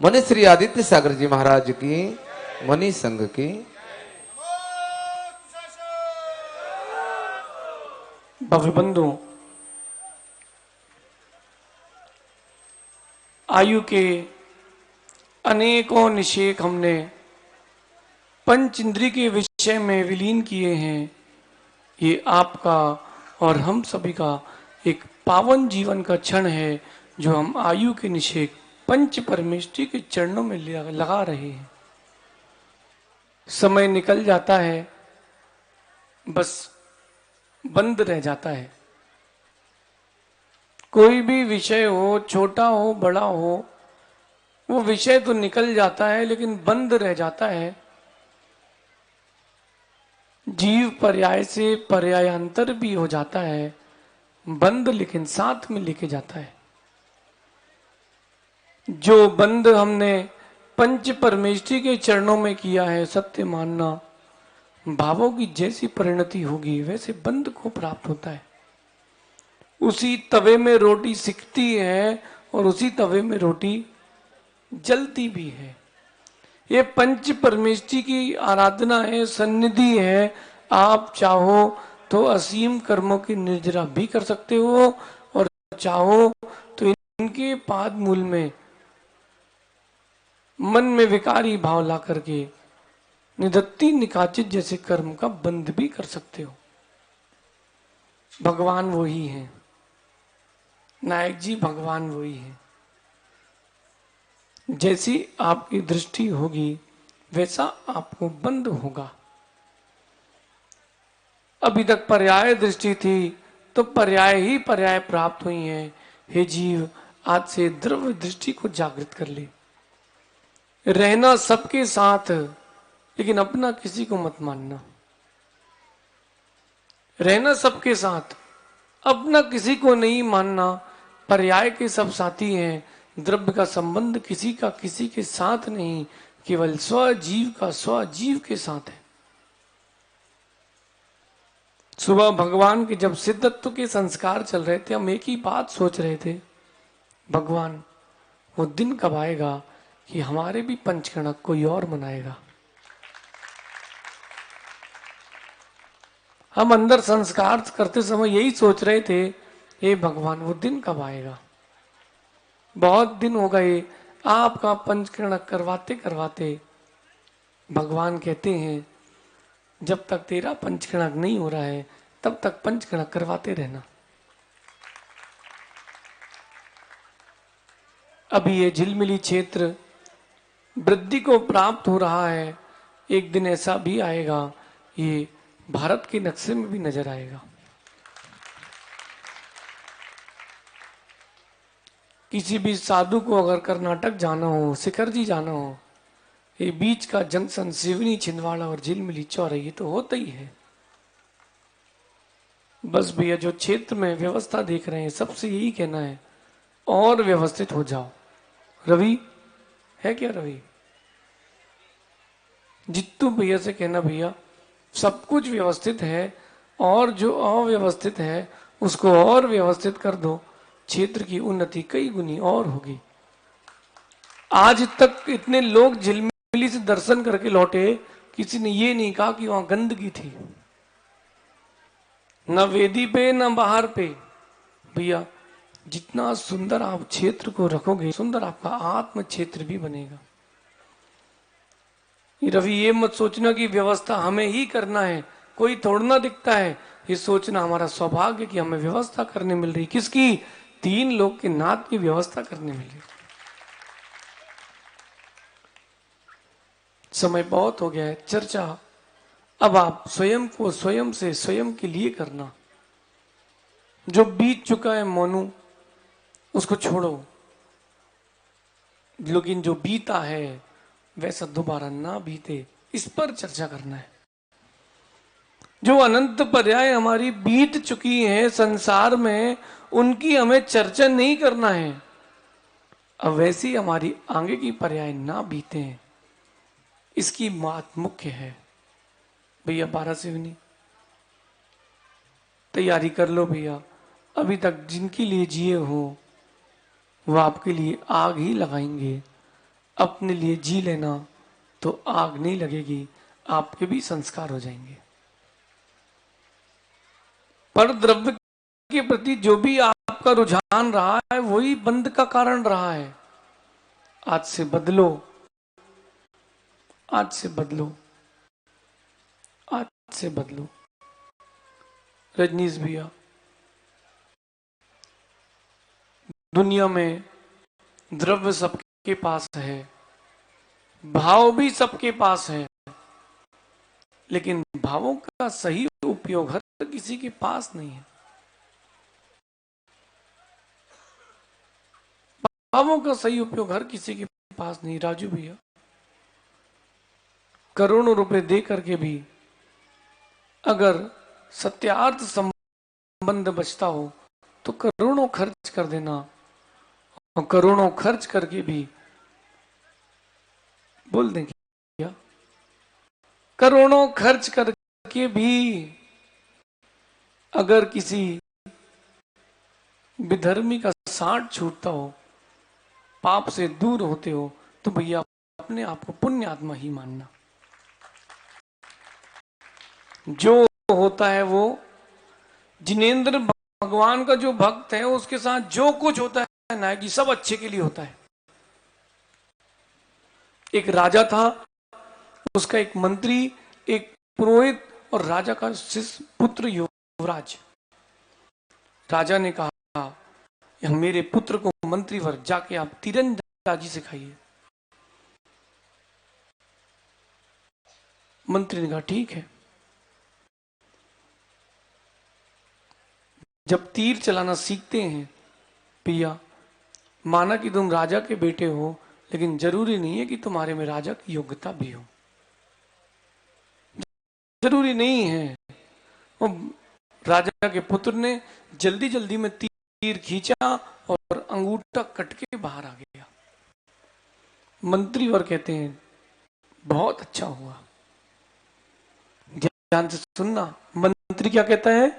Money Shri Aditya सागर जी महाराज की money संघ की भगबंधु आयु के अनेकों निषेक हमने पंच इंद्री के विषय में विलीन किए हैं। ये आपका और हम सभी का एक पावन जीवन का क्षण है जो हम आयु के निषेक पंच परमेष्टि के चरणों में लगा रहे हैं। समय निकल जाता है, बस बंद रह जाता है। कोई भी विषय हो, छोटा हो बड़ा हो, वो विषय तो निकल जाता है लेकिन बंद रह जाता है। जीव पर्याय से पर्यायांतर भी हो जाता है, बंद लेकिन साथ में लेके जाता है। जो बंद हमने पंच परमेष्टि के चरणों में किया है, सत्य मानना, भावों की जैसी परिणति होगी वैसे बंद को प्राप्त होता है। उसी तवे में रोटी सिकती है और उसी तवे में रोटी जलती भी है। ये पंच परमेष्टि की आराधना है, सन्निधि है। आप चाहो तो असीम कर्मों की निर्जरा भी कर सकते हो और चाहो तो इनके पाद मूल में मन में विकारी भाव ला करके निदत्ति निकाचित जैसे कर्म का बंध भी कर सकते हो। भगवान वही है, नायक जी भगवान वही है। जैसी आपकी दृष्टि होगी वैसा आपको बंद होगा। अभी तक पर्याय दृष्टि थी तो पर्याय ही पर्याय प्राप्त हुई हैं। हे जीव, आज से द्रव्य दृष्टि को जागृत कर ले। रहना सबके साथ लेकिन अपना किसी को मत मानना। रहना सबके साथ, अपना किसी को नहीं मानना। पर्याय के सब साथी हैं, द्रव्य का संबंध किसी का किसी के साथ नहीं, केवल स्वजीव का स्वजीव के साथ है। सुबह भगवान के जब सिद्धत्व के संस्कार चल रहे थे, हम एक ही बात सोच रहे थे, भगवान वो दिन कब आएगा कि हमारे भी पंचकणक कोई और मनाएगा। हम अंदर संस्कार करते समय यही सोच रहे थे, हे भगवान वो दिन कब आएगा। बहुत दिन हो गए आपका पंचकणक करवाते करवाते। भगवान कहते हैं जब तक तेरा पंचकणक नहीं हो रहा है तब तक पंचकणक करवाते रहना। अभी ये झिलमिली क्षेत्र वृद्धि को प्राप्त हो रहा है। एक दिन ऐसा भी आएगा, ये भारत के नक्शे में भी नजर आएगा। किसी भी साधु को अगर कर्नाटक जाना हो, शिखर जी जाना हो, ये बीच का जंक्शन सिवनी छिंदवाड़ा और झिलमिली चौराहे तो होता ही है। बस भैया जो क्षेत्र में व्यवस्था देख रहे हैं सबसे यही कहना है, और व्यवस्थित हो जाओ। रवि है क्या? रवि जित्तू भैया से कहना, भैया सब कुछ व्यवस्थित है और जो अव्यवस्थित है उसको और व्यवस्थित कर दो, क्षेत्र की उन्नति कई गुनी और होगी। आज तक इतने लोग झिलमिली से दर्शन करके लौटे, किसी ने ये नहीं कहा कि वहां गंदगी थी, न वेदी पे न बाहर पे। भैया जितना सुंदर आप क्षेत्र को रखोगे, सुंदर आपका आत्म क्षेत्र भी बनेगा। रवि ये मत सोचना कि व्यवस्था हमें ही करना है, कोई थोड़ना दिखता है। ये सोचना हमारा सौभाग्य कि हमें व्यवस्था करने मिल रही। किसकी? 3 लोग के नाथ की व्यवस्था करने मिल रही। समय बहुत हो गया है, चर्चा अब आप स्वयं को स्वयं से स्वयं के लिए करना। जो बीत चुका है मोनू उसको छोड़ो, लेकिन जो बीता है वैसा दोबारा ना बीते, इस पर चर्चा करना है। जो अनंत पर्याय हमारी बीत चुकी हैं संसार में, उनकी हमें चर्चा नहीं करना है। अब वैसी हमारी आगे की पर्याय ना बीते हैं, इसकी बात मुख्य है। भैया 12 सिवनी तैयारी कर लो भैया। अभी तक जिनके लिए जिए हो वो आपके लिए आग ही लगाएंगे। अपने लिए जी लेना तो आग नहीं लगेगी, आपके भी संस्कार हो जाएंगे। पर द्रव्य के प्रति जो भी आपका रुझान रहा है वही बंध का कारण रहा है। आज से बदलो, आज से बदलो, आज से बदलो। रजनीश भैया, दुनिया में द्रव्य सबके पास है, भाव भी सबके पास है, लेकिन भावों का सही उपयोग हर किसी के पास नहीं है। भावों का सही उपयोग हर किसी के पास नहीं। राजू भैया, करोड़ों रुपए दे करके भी अगर सत्यार्थ संबंध बचता हो तो करोड़ों खर्च कर देना, और करोड़ों खर्च करके भी बोल दें क्या, करोड़ों खर्च करके भी अगर किसी विधर्मी का साथ छूटता हो, पाप से दूर होते हो, तो भैया अपने आप को पुण्य आत्मा ही मानना। जो होता है वो जिनेंद्र भगवान का जो भक्त है उसके साथ जो कुछ होता है ना कि सब अच्छे के लिए होता है। एक राजा था, उसका एक मंत्री, एक पुरोहित और राजा का शिष्य पुत्र युवराज। राजा ने कहा मेरे पुत्र को मंत्री वर्ग जाके आप तीरंदाजी सिखाइए। मंत्री ने कहा ठीक है। जब तीर चलाना सीखते हैं पिया, माना कि तुम राजा के बेटे हो, लेकिन जरूरी नहीं है कि तुम्हारे में राजा की योग्यता भी हो, जरूरी नहीं है। वो राजा के पुत्र ने जल्दी जल्दी में तीर खींचा और अंगूठा कट के बाहर आ गया। मंत्री वर कहते हैं बहुत अच्छा हुआ। ध्यान से सुनना, मंत्री क्या कहता है,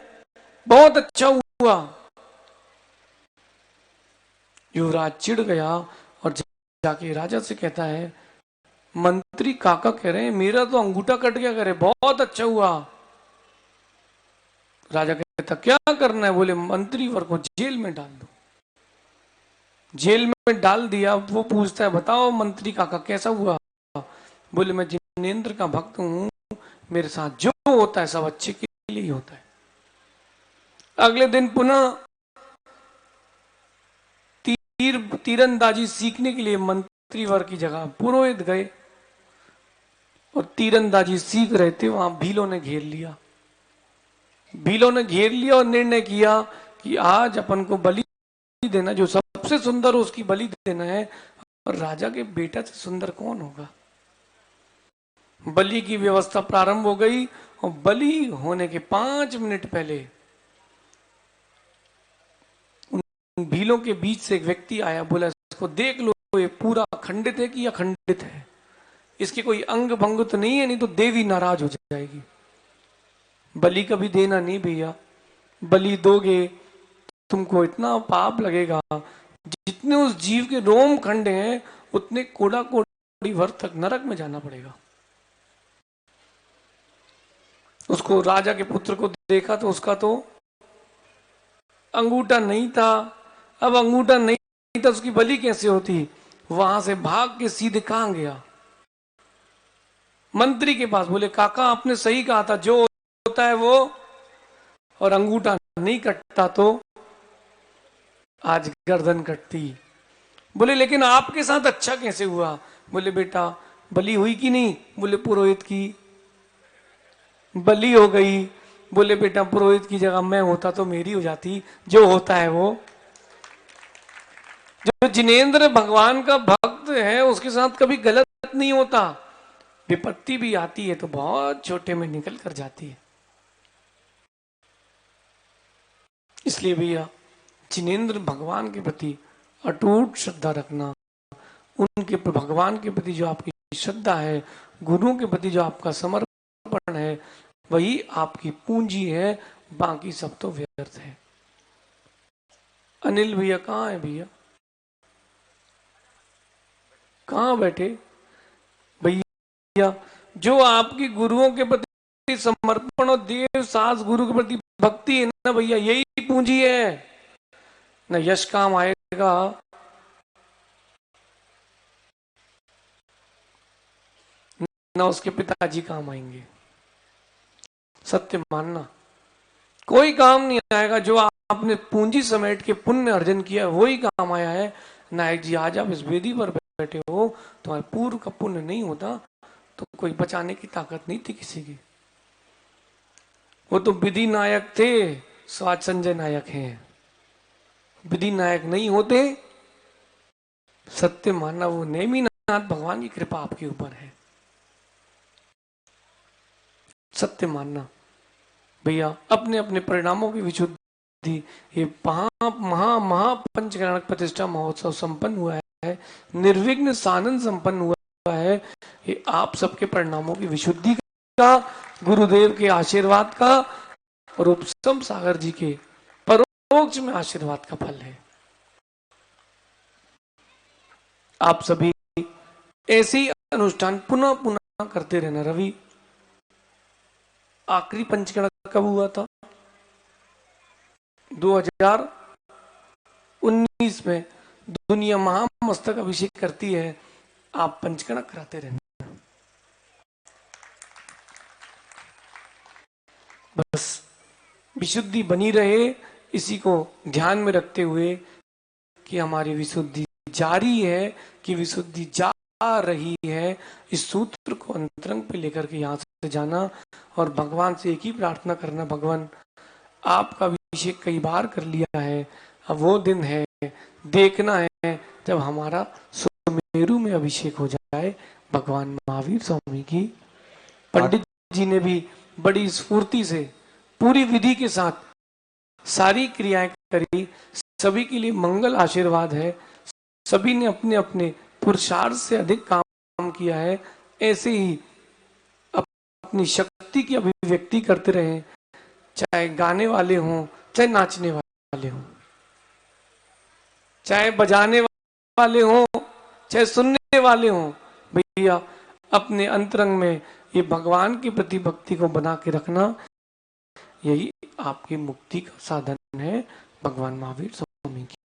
बहुत अच्छा हुआ। युवराज चिढ़ गया और जाके राजा से कहता है मंत्री काका कह रहे हैं मेरा तो अंगूठा कट गया, करे बहुत अच्छा हुआ। राजा कहता क्या करना है, बोले मंत्री वर को जेल में डाल दो। जेल में डाल दिया। वो पूछता है बताओ मंत्री काका कैसा हुआ, बोले मैं जिनेंद्र का भक्त हूं, मेरे साथ जो होता है सब अच्छे के लिए ही होता है। अगले दिन पुनः तीरंदाजी सीखने के लिए मंत्री वर की जगह पुरोहित गए और तीरंदाजी सीख रहे थे। वहां भीलों ने घेर लिया, भीलों ने घेर लिया और निर्णय किया कि आज अपन को बलि देना, जो सबसे सुंदर हो उसकी बलि देना है। और राजा के बेटा से सुंदर कौन होगा। बलि की व्यवस्था प्रारंभ हो गई और बलि होने के 5 मिनट पहले उन भीलों के बीच से एक व्यक्ति आया, बोला इसको देख लो ये पूरा खंडित है कि अखंडित है, इसके कोई अंग भंग तो नहीं है, नहीं तो देवी नाराज हो जाएगी। बलि कभी देना नहीं भैया, बलि दोगे तुमको इतना पाप लगेगा, जितने उस जीव के रोम खंड हैं उतने कोड़ा कोड़ी भर तक नरक में जाना पड़ेगा। उसको राजा के पुत्र को देखा तो उसका तो अंगूठा नहीं था। अब अंगूठा नहीं था, उसकी बलि कैसे होती। वहां से भाग के सीधे कहां गया, मंत्री के पास। बोले काका आपने सही कहा था, जो होता है वो, और अंगूठा नहीं कटता तो आज गर्दन कटती। बोले लेकिन आपके साथ अच्छा कैसे हुआ। बोले बेटा बलि हुई कि नहीं, बोले पुरोहित की बलि हो गई। बोले बेटा पुरोहित की जगह मैं होता तो मेरी हो जाती। जो होता है वो, जो जिनेंद्र भगवान का भक्त है उसके साथ कभी गलत नहीं होता। विपत्ति भी आती है तो बहुत छोटे में निकल कर जाती है। इसलिए भैया जिनेंद्र भगवान के प्रति अटूट श्रद्धा रखना, उनके भगवान के प्रति जो आपकी श्रद्धा है, गुरुओं के प्रति जो आपका समर्पण है, वही आपकी पूंजी है, बाकी सब तो व्यर्थ है। अनिल भैया कहाँ है भैया, कहाँ बैठे भैया? जो आपकी गुरुओं के प्रति समर्पण और देव सास गुरु के प्रति भक्ति है ना भैया, यही पूंजी है। न यश काम आएगा, न उसके पिताजी काम आएंगे। सत्य मानना, कोई काम नहीं आएगा। जो आपने पूंजी समेट के पुण्य अर्जन किया वही काम आया है। नायक जी, आज आप इस वेदी पर बैठे हो, तुम्हारे पूर्व का पुण्य नहीं होता तो कोई बचाने की ताकत नहीं थी किसी की। वो तो विधि नायक थे, स्वाद संजय नायक हैं। विधि नायक नहीं होते। सत्य मानना, वो नेमिनाथ भगवान की कृपा आपके ऊपर है। सत्य मानना भैया, अपने अपने परिणामों की विशुद्धि, ये महा पंचकरणक प्रतिष्ठा महोत्सव संपन्न हुआ है, निर्विघ्न सानंद संपन्न हुआ है। ये आप सबके परिणामों की विशुद्धि का, गुरुदेव के आशीर्वाद का और उपसम सागर जी के परोक्ष में आशीर्वाद का फल है। आप सभी ऐसे ही अनुष्ठान पुनः पुनः करते रहना। रवि, आखिरी पंचकरण कब हुआ था? 2019 में। दुनिया महामस्तक अभिषेक करती है, आप पंचकरण कराते रहना। बस विशुद्धि बनी रहे, इसी को ध्यान में रखते हुए कि हमारी विशुद्धि जारी है, कि विशुद्धि जा रही है, इस सूत्र को अंतरंग पे लेकर के यहाँ से जाना और भगवान से एक ही प्रार्थना करना, भगवान आपका अभिषेक कई बार कर लिया है, अब वो दिन है, देखना है जब हमारा सुमेरु में अभिषेक हो जाए भगवान महावीर स्वामी की। पंडित जी ने भी बड़ी स्फूर्ति से पूरी विधि के साथ सारी क्रियाएं करी। सभी के लिए मंगल आशीर्वाद है। सभी ने अपने अपने पुरुषार्थ से अधिक काम किया है। ऐसे ही अपनी शक्ति की अभिव्यक्ति करते रहे, चाहे गाने वाले हों, चाहे नाचने वाले हों, चाहे बजाने वाले हों, चाहे सुनने वाले हों। भैया, अपने अंतरंग में ये भगवान के प्रति भक्ति को बना के रखना, यही आपकी मुक्ति का साधन है। भगवान महावीर